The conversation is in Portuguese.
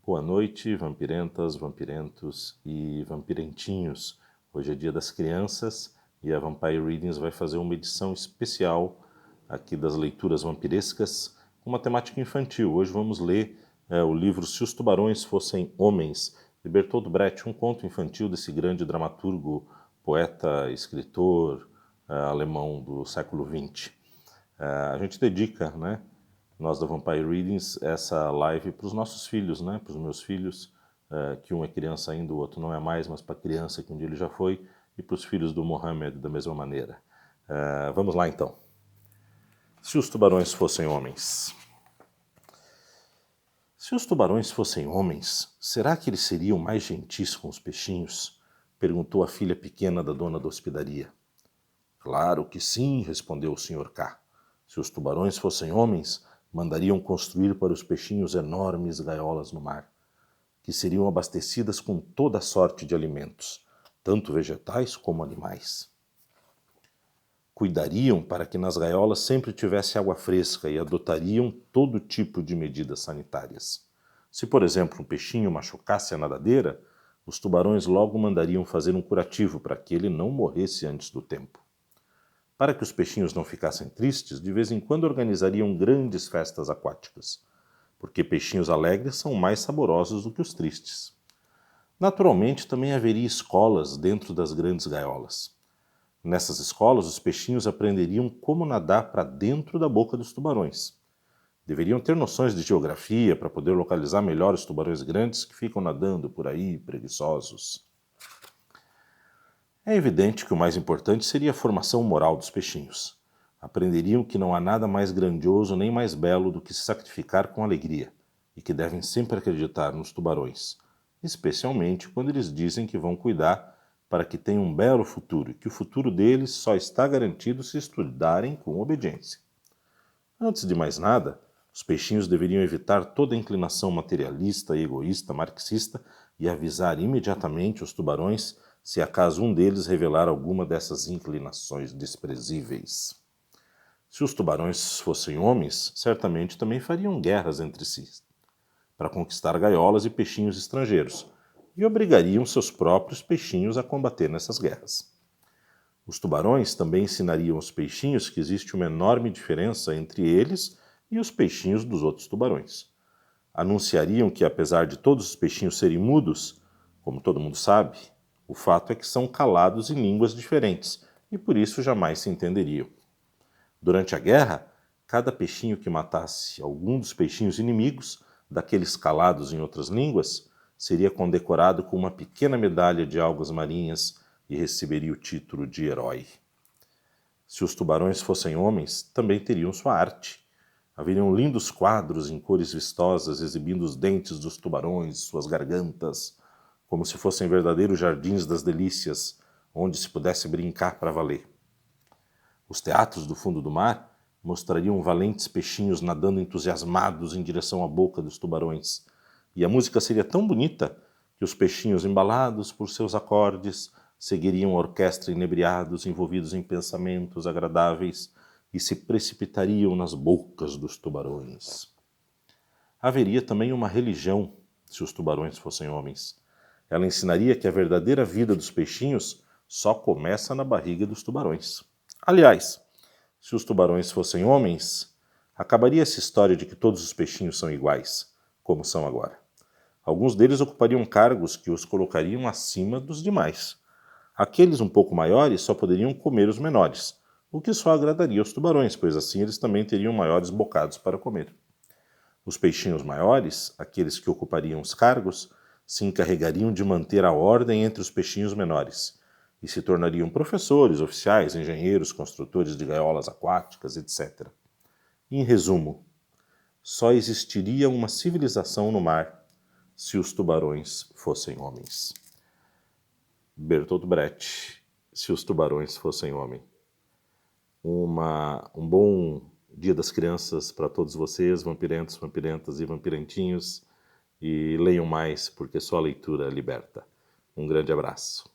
Boa noite, vampirentas, vampirentos e vampirentinhos. Hoje é dia das crianças e a Vampire Readings vai fazer uma edição especial aqui das leituras vampirescas com uma temática infantil. Hoje vamos ler o livro Se os Tubarões Fossem Homens, de Bertolt Brecht, um conto infantil desse grande dramaturgo, poeta, escritor alemão do século XX. A gente dedica, né? Nós da Vampire Readings, essa live para os nossos filhos, né? Para os meus filhos, que um é criança ainda, o outro não é mais, mas para a criança que um dia ele já foi, e para os filhos do Mohammed da mesma maneira. Vamos lá então. Se os tubarões fossem homens. Se os tubarões fossem homens, será que eles seriam mais gentis com os peixinhos? Perguntou a filha pequena da dona da hospedaria. Claro que sim, respondeu o Sr. K. Se os tubarões fossem homens, mandariam construir para os peixinhos enormes gaiolas no mar, que seriam abastecidas com toda sorte de alimentos, tanto vegetais como animais. Cuidariam para que nas gaiolas sempre tivesse água fresca e adotariam todo tipo de medidas sanitárias. Se, por exemplo, um peixinho machucasse a nadadeira, os tubarões logo mandariam fazer um curativo para que ele não morresse antes do tempo. Para que os peixinhos não ficassem tristes, de vez em quando organizariam grandes festas aquáticas, porque peixinhos alegres são mais saborosos do que os tristes. Naturalmente, também haveria escolas dentro das grandes gaiolas. Nessas escolas, os peixinhos aprenderiam como nadar para dentro da boca dos tubarões. Deveriam ter noções de geografia para poder localizar melhor os tubarões grandes que ficam nadando por aí, preguiçosos. É evidente que o mais importante seria a formação moral dos peixinhos. Aprenderiam que não há nada mais grandioso nem mais belo do que se sacrificar com alegria, e que devem sempre acreditar nos tubarões, especialmente quando eles dizem que vão cuidar para que tenham um belo futuro, e que o futuro deles só está garantido se estudarem com obediência. Antes de mais nada, os peixinhos deveriam evitar toda inclinação materialista, egoísta, marxista e avisar imediatamente os tubarões se acaso um deles revelar alguma dessas inclinações desprezíveis. Se os tubarões fossem homens, certamente também fariam guerras entre si, para conquistar gaiolas e peixinhos estrangeiros, e obrigariam seus próprios peixinhos a combater nessas guerras. Os tubarões também ensinariam aos peixinhos que existe uma enorme diferença entre eles e os peixinhos dos outros tubarões. Anunciariam que, apesar de todos os peixinhos serem mudos, como todo mundo sabe, o fato é que são calados em línguas diferentes e por isso jamais se entenderiam. Durante a guerra, cada peixinho que matasse algum dos peixinhos inimigos, daqueles calados em outras línguas, seria condecorado com uma pequena medalha de algas marinhas e receberia o título de herói. Se os tubarões fossem homens, também teriam sua arte. Haveriam lindos quadros em cores vistosas exibindo os dentes dos tubarões, suas gargantas, como se fossem verdadeiros jardins das delícias, onde se pudesse brincar para valer. Os teatros do fundo do mar mostrariam valentes peixinhos nadando entusiasmados em direção à boca dos tubarões, e a música seria tão bonita que os peixinhos, embalados por seus acordes, seguiriam a orquestra inebriados, envolvidos em pensamentos agradáveis, e se precipitariam nas bocas dos tubarões. Haveria também uma religião, se os tubarões fossem homens. Ela ensinaria que a verdadeira vida dos peixinhos só começa na barriga dos tubarões. Aliás, se os tubarões fossem homens, acabaria essa história de que todos os peixinhos são iguais, como são agora. Alguns deles ocupariam cargos que os colocariam acima dos demais. Aqueles um pouco maiores só poderiam comer os menores, o que só agradaria aos tubarões, pois assim eles também teriam maiores bocados para comer. Os peixinhos maiores, aqueles que ocupariam os cargos, se encarregariam de manter a ordem entre os peixinhos menores e se tornariam professores, oficiais, engenheiros, construtores de gaiolas aquáticas, etc. Em resumo, só existiria uma civilização no mar se os tubarões fossem homens. Bertolt Brecht, Se os Tubarões Fossem Homem. Um bom Dia das Crianças para todos vocês, vampirentos, vampirentas e vampirentinhos, e leiam mais, porque só a leitura liberta. Um grande abraço.